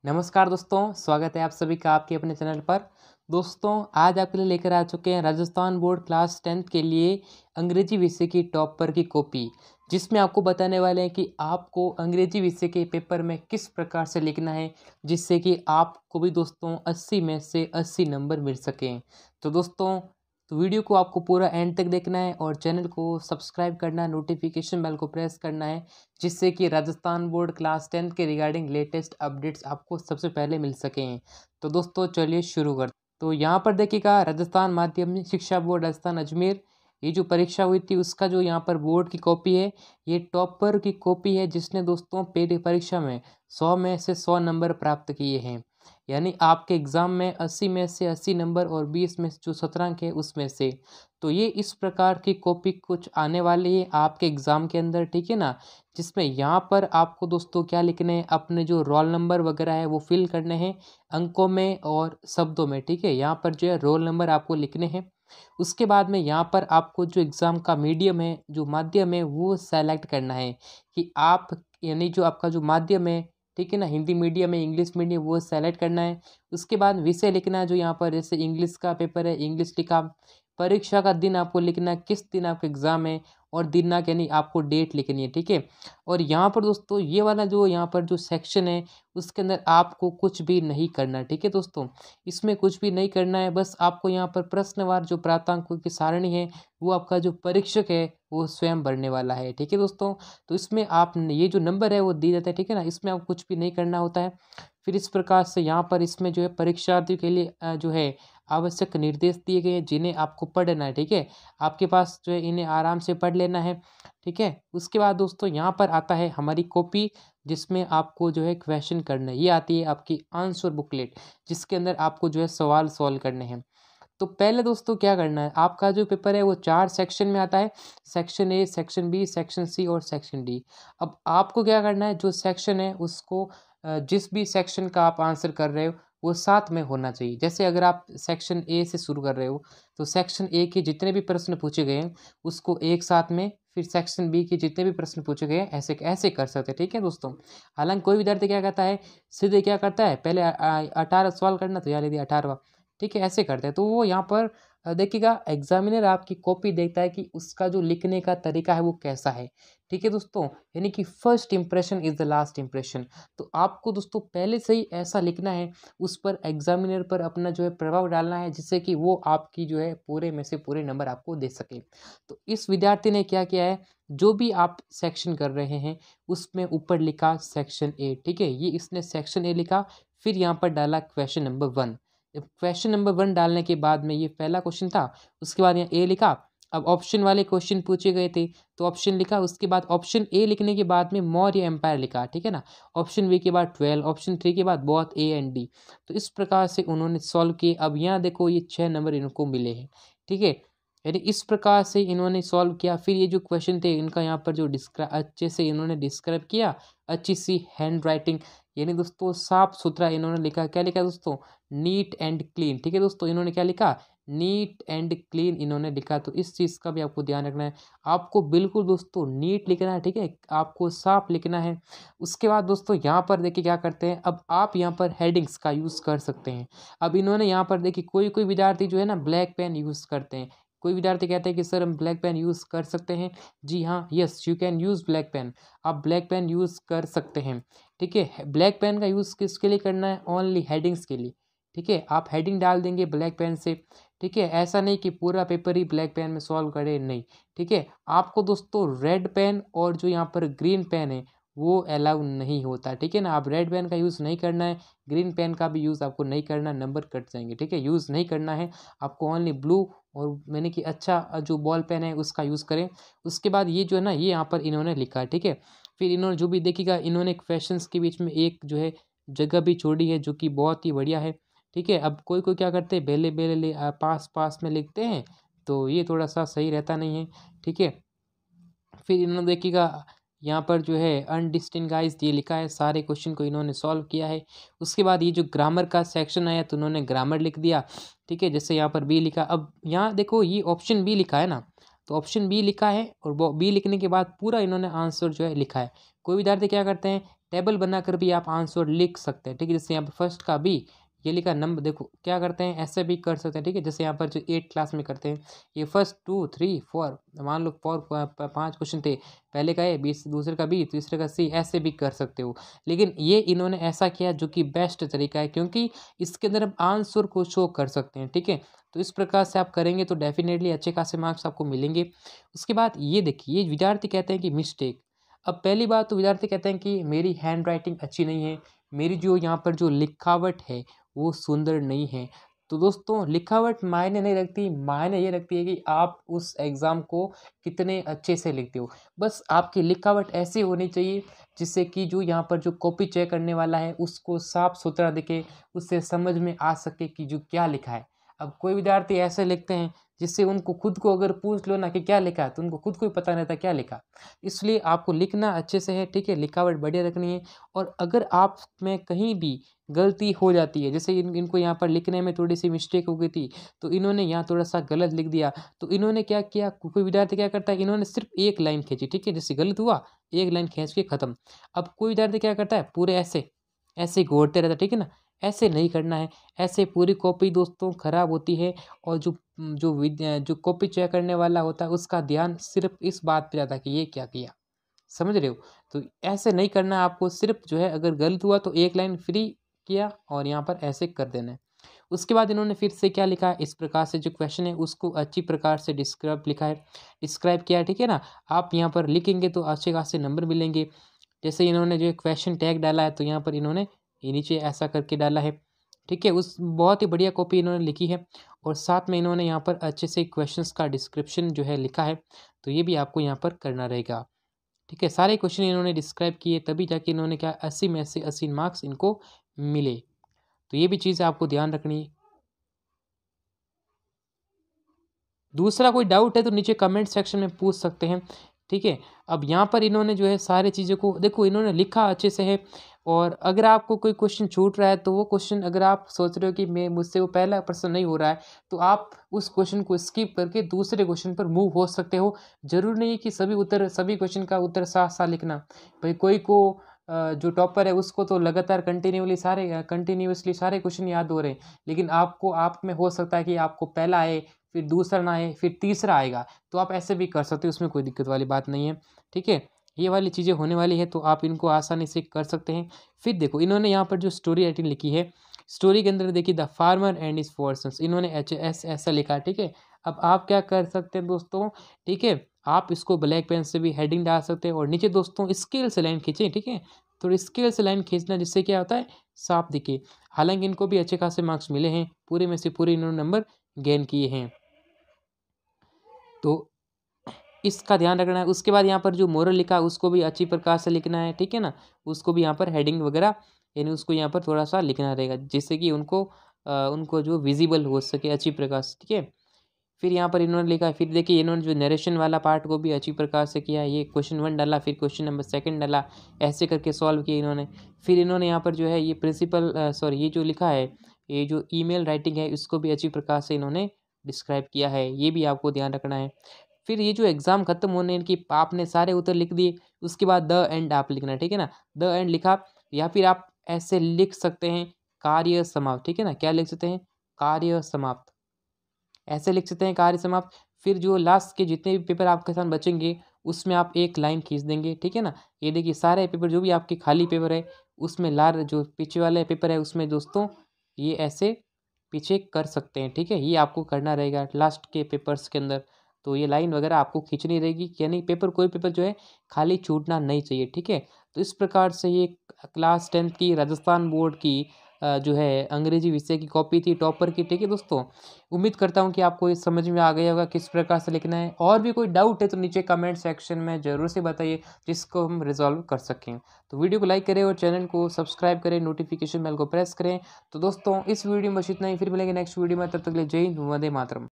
नमस्कार दोस्तों, स्वागत है आप सभी का आपके अपने चैनल पर। दोस्तों, आज आपके लिए लेकर आ चुके हैं राजस्थान बोर्ड क्लास 10th के लिए अंग्रेजी विषय की टॉपर की कॉपी, जिसमें आपको बताने वाले हैं कि आपको अंग्रेजी विषय के पेपर में किस प्रकार से लिखना है, जिससे कि आपको भी दोस्तों 80 में से 80 नंबर मिल सकें। तो दोस्तों, वीडियो को आपको पूरा एंड तक देखना है और चैनल को सब्सक्राइब करना है, नोटिफिकेशन बेल को प्रेस करना है, जिससे कि राजस्थान बोर्ड क्लास 10th के रिगार्डिंग लेटेस्ट अपडेट्स आपको सबसे पहले मिल सकें। तो दोस्तों चलिए शुरू करते हैं। तो यहाँ पर देखिएगा, राजस्थान माध्यमिक शिक्षा बोर्ड राजस्थान अजमेर, ये जो परीक्षा हुई थी उसका जो यहाँ पर बोर्ड की कॉपी है, ये टॉपर की कॉपी है, जिसने दोस्तों पेड परीक्षा में 100 में से 100 नंबर प्राप्त किए हैं। यानी आपके एग्ज़ाम में 80 में से 80 नंबर और 20 में से जो 17 अंक है उसमें से। तो ये इस प्रकार की कॉपी कुछ आने वाली है आपके एग्ज़ाम के अंदर, ठीक है ना। जिसमें यहाँ पर आपको दोस्तों क्या लिखने हैं, अपने जो रोल नंबर वगैरह है वो फिल करने हैं अंकों में और शब्दों में, ठीक है। यहाँ पर जो है रोल नंबर आपको लिखने हैं। उसके बाद में यहाँ पर आपको जो एग्ज़ाम का मीडियम है, जो माध्यम है, वो सेलेक्ट करना है कि आप, यानी जो आपका जो माध्यम है, ठीक है ना, हिंदी मीडियम है, इंग्लिश मीडियम, वो सेलेक्ट करना है। उसके बाद विषय लिखना है, जो यहाँ पर जैसे इंग्लिश का पेपर है, इंग्लिश लिखा। परीक्षा का दिन आपको लिखना है, किस दिन आपका एग्ज़ाम है, और दिनांक यानी आपको डेट लिखनी है, ठीक है। और यहाँ पर दोस्तों ये वाला जो यहाँ पर जो सेक्शन है, उसके अंदर आपको कुछ भी नहीं करना, ठीक है दोस्तों। इसमें कुछ भी नहीं करना है, बस आपको यहाँ पर प्रश्नवार जो प्राप्तांकों की सारणी है, वो आपका जो परीक्षक है वो स्वयं भरने वाला है, ठीक है दोस्तों। तो इसमें आप ये जो नंबर है वो दी जाता है, ठीक है ना, इसमें आपको कुछ भी नहीं करना होता है। फिर इस प्रकार से यहाँ पर इसमें जो है परीक्षार्थियों के लिए जो है आवश्यक निर्देश दिए गए हैं, जिन्हें आपको पढ़ना है, ठीक है। आपके पास जो है इन्हें आराम से पढ़ लेना है, ठीक है। उसके बाद दोस्तों यहाँ पर आता है हमारी कॉपी, जिसमें आपको जो है क्वेश्चन करना है। ये आती है आपकी आंसर बुकलेट, जिसके अंदर आपको जो है सवाल सॉल्व करने हैं। तो पहले दोस्तों क्या करना है, आपका जो पेपर है वो 4 सेक्शन में आता है। Section A, section B, section C और सेक्शन डी। अब आपको क्या करना है, जो सेक्शन है उसको जिस भी सेक्शन का आप आंसर कर रहे हो वो साथ में होना चाहिए। जैसे अगर आप सेक्शन ए से शुरू कर रहे हो, तो सेक्शन ए के जितने भी प्रश्न पूछे गए हैं उसको एक साथ में, फिर सेक्शन बी के जितने भी प्रश्न पूछे गए हैं ऐसे ऐसे कर सकते हैं, ठीक है दोस्तों। हालांकि कोई विद्यार्थी क्या करता है, सीधे क्या करता है, पहले 18 सवाल करना तो यार यदि 18वां, ठीक है, ऐसे करते हैं। तो वो यहाँ पर देखिएगा, एग्जामिनर आपकी कॉपी देखता है कि उसका जो लिखने का तरीका है वो कैसा है, ठीक है दोस्तों। यानी कि first impression is the last impression. तो आपको दोस्तों पहले से ही ऐसा लिखना है, उस पर एग्जामिनर पर अपना जो है प्रभाव डालना है, जिससे कि वो आपकी जो है पूरे में से पूरे नंबर आपको दे सके। तो इस विद्यार्थी ने क्या किया है, जो भी आप सेक्शन कर रहे हैं उसमें ऊपर लिखा सेक्शन ए, ठीक है। ये इसने सेक्शन ए लिखा, फिर यहाँ पर डाला क्वेश्चन नंबर 1। क्वेश्चन नंबर 1 डालने के बाद में ये पहला क्वेश्चन था, उसके बाद यहाँ ए लिखा। अब ऑप्शन वाले क्वेश्चन पूछे गए थे तो ऑप्शन लिखा, उसके बाद ऑप्शन ए लिखने के बाद में मौर्य एम्पायर लिखा, ठीक है ना। ऑप्शन बी के बाद 12, ऑप्शन 3 के बाद बोथ ए एंड डी। तो इस प्रकार से उन्होंने सॉल्व किए। अब यहाँ देखो ये 6 नंबर इनको मिले हैं, ठीक है। यानी इस प्रकार से इन्होंने सॉल्व किया। फिर ये जो क्वेश्चन थे इनका यहाँ पर जो अच्छे से इन्होंने डिस्क्राइब किया, अच्छी सी हैंड राइटिंग, यानी दोस्तों साफ सुथरा इन्होंने लिखा। क्या लिखा दोस्तों, नीट एंड क्लीन, ठीक है दोस्तों। इन्होंने क्या लिखा, नीट एंड क्लीन इन्होंने लिखा। तो इस चीज़ का भी आपको ध्यान रखना है, आपको बिल्कुल दोस्तों नीट लिखना है, ठीक है, आपको साफ लिखना है। उसके बाद दोस्तों यहाँ पर देखिए क्या करते हैं, अब आप यहाँ पर हेडिंग्स का यूज़ कर सकते हैं। अब इन्होंने यहाँ पर देखिए, कोई कोई विद्यार्थी जो है ना ब्लैक पेन यूज़ करते हैं। कोई विद्यार्थी कहते हैं कि सर हम ब्लैक पेन यूज़ कर सकते हैं। जी हाँ, yes you can use black pen. आप ब्लैक पेन यूज़ कर सकते हैं, ठीक है। ब्लैक पेन का यूज़ किसके लिए करना है, ओनली हेडिंग्स के लिए, ठीक है। आप हेडिंग डाल देंगे ब्लैक पेन से, ठीक है। ऐसा नहीं कि पूरा पेपर ही ब्लैक पेन में सॉल्व करें, नहीं, ठीक है। आपको दोस्तों रेड पेन और जो यहाँ पर ग्रीन पेन है वो अलाउ नहीं होता, ठीक है ना। आप रेड पेन का यूज़ नहीं करना है, ग्रीन पेन का भी यूज़ आपको नहीं करना, नंबर कट जाएंगे, ठीक है। यूज़ नहीं करना है आपको, ओनली ब्लू और मैंने कि अच्छा जो बॉल पेन है उसका यूज़ करें। उसके बाद ये जो है ना, ये यहाँ पर इन्होंने लिखा है, ठीक है। फिर इन्होंने जो भी देखिएगा, इन्होंने क्वेश्चंस के बीच में एक जो है जगह भी छोड़ी है, जो कि बहुत ही बढ़िया है, ठीक है। अब कोई कोई क्या करते हैं, बेले बेले पास पास में लिखते हैं, तो ये थोड़ा सा सही रहता नहीं है, ठीक है। फिर इन्होंने देखिएगा यहाँ पर जो है अनडिस्टिंगाइज्ड ये लिखा है, सारे क्वेश्चन को इन्होंने सॉल्व किया है। उसके बाद ये जो ग्रामर का सेक्शन आया तो उन्होंने ग्रामर लिख दिया, ठीक है। जैसे यहाँ पर बी लिखा, अब यहाँ देखो ये ऑप्शन बी लिखा है ना, तो ऑप्शन बी लिखा है और वो बी लिखने के बाद पूरा इन्होंने आंसर जो है लिखा है। कोई विद्यार्थी क्या करते हैं, टेबल बनाकर भी आप आंसर लिख सकते हैं, ठीक है। जैसे यहाँ पर फर्स्ट का भी ये लिखा नंबर, देखो क्या करते हैं, ऐसे भी कर सकते हैं, ठीक है। जैसे यहाँ पर जो 8 क्लास में करते हैं, ये फर्स्ट 2 3 4, मान लो 5 क्वेश्चन थे, पहले का ए, बीस दूसरे का बी, तीसरे का सी, ऐसे भी कर सकते हो। लेकिन ये इन्होंने ऐसा किया जो कि बेस्ट तरीका है, क्योंकि इसके अंदर हम आंसर को शो कर सकते हैं, ठीक है। तो इस प्रकार से आप करेंगे तो डेफिनेटली अच्छे खासे मार्क्स आपको मिलेंगे। उसके बाद ये देखिए, ये विद्यार्थी कहते हैं कि मिस्टेक। अब पहली बात तो विद्यार्थी कहते हैं कि मेरी हैंड राइटिंग अच्छी नहीं है, मेरी जो यहाँ पर जो लिखावट है वो सुंदर नहीं है। तो दोस्तों लिखावट मायने नहीं रखती, मायने ये रखती है कि आप उस एग्ज़ाम को कितने अच्छे से लिखते हो। बस आपकी लिखावट ऐसी होनी चाहिए जिससे कि जो यहाँ पर जो कॉपी चेक करने वाला है उसको साफ सुथरा दिखे, उससे समझ में आ सके कि जो क्या लिखा है। अब कोई विद्यार्थी ऐसे लिखते हैं जिससे उनको खुद को अगर पूछ लो ना कि क्या लिखा है, तो उनको खुद को ही पता नहीं रहता क्या लिखा। इसलिए आपको लिखना अच्छे से है, ठीक है, लिखावट बढ़िया रखनी है। और अगर आप में कहीं भी गलती हो जाती है, जैसे इनको यहाँ पर लिखने में थोड़ी सी मिस्टेक हो गई थी, तो इन्होंने यहाँ थोड़ा सा गलत लिख दिया, तो इन्होंने क्या किया, कोई विद्यार्थी क्या करता है, इन्होंने सिर्फ एक लाइन खींची, ठीक है, जैसे गलत हुआ एक लाइन खींच के खत्म। अब कोई विद्यार्थी क्या करता है, पूरे ऐसे ऐसे घोरते रहता है, ठीक है ना, ऐसे नहीं करना है। ऐसे पूरी कॉपी दोस्तों खराब होती है, और जो कॉपी चेक करने वाला होता है उसका ध्यान सिर्फ इस बात पे जाता है कि ये क्या किया, समझ रहे हो। तो ऐसे नहीं करना है आपको, सिर्फ जो है अगर गलत हुआ तो एक लाइन फ्री किया और यहाँ पर ऐसे कर देना है। उसके बाद इन्होंने फिर से क्या लिखा है, इस प्रकार से जो क्वेश्चन है उसको अच्छी प्रकार से डिस्क्राइब लिखा है, डिस्क्राइब किया है, ठीक है ना। आप यहाँ पर लिखेंगे तो अच्छे खासे नंबर मिलेंगे। जैसे इन्होंने जो क्वेश्चन टैग डाला है, तो यहाँ पर इन्होंने ये नीचे ऐसा करके डाला है, ठीक है। उस बहुत ही बढ़िया कॉपी इन्होंने लिखी है, और साथ में इन्होंने यहाँ पर अच्छे से क्वेश्चंस का डिस्क्रिप्शन जो है लिखा है, तो ये भी आपको यहाँ पर करना रहेगा, ठीक है। सारे क्वेश्चन इन्होंने डिस्क्राइब किए, तभी जाके इन्होंने क्या 80 में से 80 मार्क्स इनको मिले। तो ये भी चीज़ आपको ध्यान रखनी है। दूसरा कोई डाउट है तो नीचे कमेंट सेक्शन में पूछ सकते हैं, ठीक है। अब यहाँ पर इन्होंने जो है सारी चीज़ों को देखो, इन्होंने लिखा अच्छे से है। और अगर आपको कोई क्वेश्चन छूट रहा है, तो वो क्वेश्चन अगर आप सोच रहे हो कि मैं मुझसे वो पहला प्रश्न नहीं हो रहा है, तो आप उस क्वेश्चन को स्किप करके दूसरे क्वेश्चन पर मूव हो सकते हो। जरूर नहीं है कि सभी क्वेश्चन का उत्तर साथ साथ लिखना। भाई कोई को जो टॉपर है उसको तो लगातार कंटिन्यूसली सारे क्वेश्चन याद हो रहे हैं, लेकिन आपको आप में हो सकता है कि आपको पहला आए, फिर दूसरा ना आए, फिर तीसरा आएगा। तो आप ऐसे भी कर सकते हो, उसमें कोई दिक्कत वाली बात नहीं है, ठीक है। ये वाली चीज़ें होने वाली है, तो आप इनको आसानी से कर सकते हैं। फिर देखो इन्होंने यहाँ पर जो स्टोरी राइटिंग लिखी है, स्टोरी के अंदर देखिए the farmer and his 4 sons, इन्होंने एच ऐसा लिखा, ठीक है। अब आप क्या कर सकते हैं दोस्तों, ठीक है, आप इसको ब्लैक पेन से भी हेडिंग डाल सकते हैं, और नीचे दोस्तों स्केल से लाइन खींचें, ठीक है। तो स्केल से लाइन खींचना जिससे क्या होता है, साफ दिखे। हालांकि इनको भी अच्छे खासे मार्क्स मिले हैं, पूरे में से पूरे इन्होंने नंबर गेन किए हैं, तो इसका ध्यान रखना है। उसके बाद यहाँ पर जो मोरल लिखा है उसको भी अच्छी प्रकार से लिखना है, ठीक है ना। उसको भी यहाँ पर हेडिंग वगैरह यानी उसको यहाँ पर थोड़ा सा लिखना रहेगा, जिससे कि उनको जो विजिबल हो सके अच्छी प्रकार से, ठीक है। फिर यहाँ पर इन्होंने लिखा है, फिर देखिए इन्होंने जो नरेशन वाला पार्ट को भी अच्छी प्रकार से किया है। ये क्वेश्चन 1 डाला, फिर क्वेश्चन नंबर 2 डाला, ऐसे करके सॉल्व किया इन्होंने। फिर इन्होंने यहाँ पर जो है ये ये जो लिखा है, ये जो ईमेल राइटिंग है, इसको भी अच्छी प्रकार से इन्होंने डिस्क्राइब किया है, ये भी आपको ध्यान रखना है। फिर ये जो एग्ज़ाम खत्म होने इनकी आपने सारे उत्तर लिख दिए, उसके बाद द एंड आप लिखना, ठीक है ना। द एंड लिखा, या फिर आप ऐसे लिख सकते हैं, कार्य समाप्त, ठीक है ना। क्या लिख सकते हैं, कार्य समाप्त, ऐसे लिख सकते हैं, कार्य समाप्त। फिर जो लास्ट के जितने भी पेपर आपके साथ बचेंगे उसमें आप एक लाइन खींच देंगे, ठीक है ना। ये देखिए सारे पेपर जो भी आपके खाली पेपर है उसमें लार जो पीछे वाले पेपर है उसमें दोस्तों ये ऐसे पीछे कर सकते हैं, ठीक है। ये आपको करना रहेगा लास्ट के पेपर्स के अंदर, तो ये लाइन वगैरह आपको खींचनी रहेगी, यानी कोई पेपर जो है खाली छूटना नहीं चाहिए, ठीक है। तो इस प्रकार से ये क्लास 10th की राजस्थान बोर्ड की जो है अंग्रेजी विषय की कॉपी थी टॉपर की, ठीक है दोस्तों। उम्मीद करता हूँ कि आपको ये समझ में आ गया होगा किस प्रकार से लिखना है। और भी कोई डाउट है तो नीचे कमेंट सेक्शन में ज़रूर से बताइए, जिसको हम रिजॉल्व कर सकें। तो वीडियो को लाइक करें और चैनल को सब्सक्राइब करें, नोटिफिकेशन बेल को प्रेस करें। तो दोस्तों इस वीडियो में बस इतना ही, फिर मिलेंगे नेक्स्ट वीडियो में, तब तक के लिए जय हिंद, वंदे मातरम।